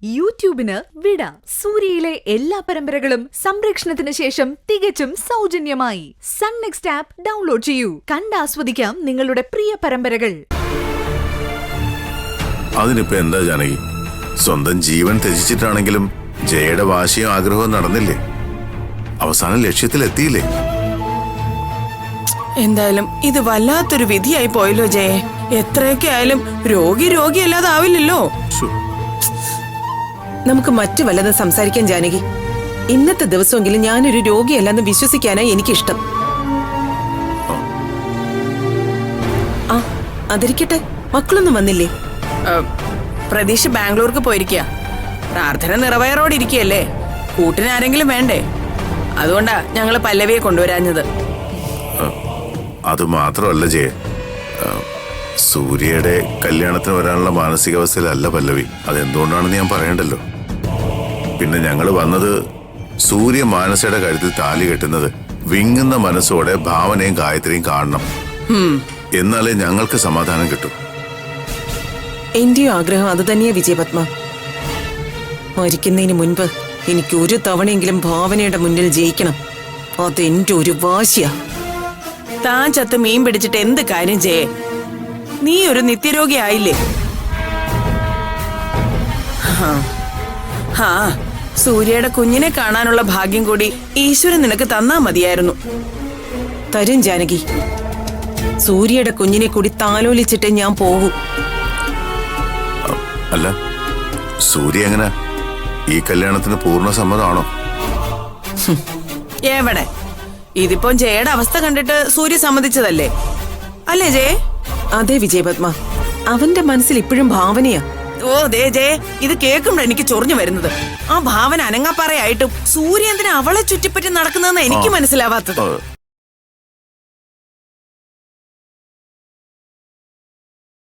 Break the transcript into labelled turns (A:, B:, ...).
A: യൂട്യൂബിന് വിട. സൂര്യയിലെ എല്ലാ പരമ്പരകളും സംരക്ഷണത്തിന് ശേഷം തികച്ചും സൗജന്യമായി സൺ നെക്സ്റ്റ് ആപ്പ് ഡൗൺലോഡ് ചെയ്യൂ. കണ്ടാസ്വദിക്കാം നിങ്ങളുടെ പ്രിയ പരമ്പരകൾ.
B: അതിനിപ്പോ എന്താ ജാനകി, സ്വന്തം ജീവൻ ത്യജിച്ചിട്ടാണെങ്കിലും ജയയുടെ വാശിയും ആഗ്രഹവും നടന്നില്ലേ? അവസാനം ലക്ഷ്യത്തിലെത്തിയില്ലേ?
C: എന്തായാലും ഇത് വല്ലാത്തൊരു വിധിയായി പോയല്ലോ ജയെ. എത്രയൊക്കെ ആയാലും രോഗിയല്ലാതെ ആവില്ലല്ലോ. നമുക്ക് മറ്റു വല്ലതും സംസാരിക്കാൻ ജാനകി. ഇന്നത്തെ ദിവസമെങ്കിലും ഞാനൊരു രോഗിയല്ലെന്ന് വിശ്വസിക്കാനായി എനിക്കിഷ്ടം. ആ അതിരിക്കട്ടെ, മക്കളൊന്നും വന്നില്ലേ? പ്രതീക്ഷ ബാംഗ്ലൂർക്ക് പോയിരിക്കുക. പ്രാർത്ഥന നിറവേറോടെ ഇരിക്കുകയല്ലേ, കൂട്ടിനാരെങ്കിലും വേണ്ടേ? അതുകൊണ്ടാ ഞങ്ങള് പല്ലവിയെ കൊണ്ടുവരാഞ്ഞത്.
B: അത് മാത്രമല്ല ജയ, സൂര്യയുടെ കല്യാണത്തിന് വരാനുള്ള മാനസികാവസ്ഥയിലല്ല പല്ലവി. അതെന്തുകൊണ്ടാണെന്ന് ഞാൻ പറയണ്ടല്ലോ. പിന്നെ ഞങ്ങള് വന്നത് സൂര്യ മാനസയുടെ കഴുത്തിൽ താലി കെട്ടുന്നത് വിങ്ങുന്ന മനസ്സോടെ ഭാവനയും ഗായത്രിയും കാണണം. എന്നാലേ ഞങ്ങൾക്ക് സമാധാനം കിട്ടും.
C: എന്റെയും ആഗ്രഹം അത് തന്നെയാ വിജയപത്മ. മരിക്കുന്നതിന് മുൻപ് എനിക്ക് ഒരു തവണയെങ്കിലും ഭാവനയുടെ മുന്നിൽ ജയിക്കണം. അതെന്റെ ഒരു വാശിയാ. താൻ ചത്ത് മീൻ പിടിച്ചിട്ട് എന്ത് കാര്യം ചെയ്യേ? നീ ഒരു നിത്യരോഗി ആയില്ലേ? സൂര്യയുടെ കുഞ്ഞിനെ കാണാനുള്ള ഭാഗ്യം കൂടി ഈശ്വരൻ നിനക്ക് തന്നാ മതിയായിരുന്നു. തരും ജാനകി. സൂര്യയുടെ കുഞ്ഞിനെ കൂടി താലോലിച്ചിട്ട് ഞാൻ പോകൂ.
B: അല്ല, സൂര്യ എങ്ങനെ ഈ കല്യാണത്തിന് പൂർണ്ണ സമ്മതമാണോ?
C: എവിടെ? ഇതിപ്പോ ജയയുടെ അവസ്ഥ കണ്ടിട്ട് സൂര്യ സമ്മതിച്ചതല്ലേ, അല്ലേ ജയ? അതെ വിജയപത്മ, അവന്റെ മനസ്സിൽ ഇപ്പോഴും ഭാവനയാ. ഓ ദേ ജയ, ഇത് കേൾക്കുമ്പോ എനിക്ക് ചൊറിഞ്ഞു വരുന്നത്. ആ ഭാവന അനങ്ങാപ്പാറയായിട്ടും സൂര്യ എന്തിനാ അവളെ ചുറ്റിപ്പറ്റി നടക്കുന്നതെന്ന് എനിക്ക് മനസ്സിലാവാത്തത്.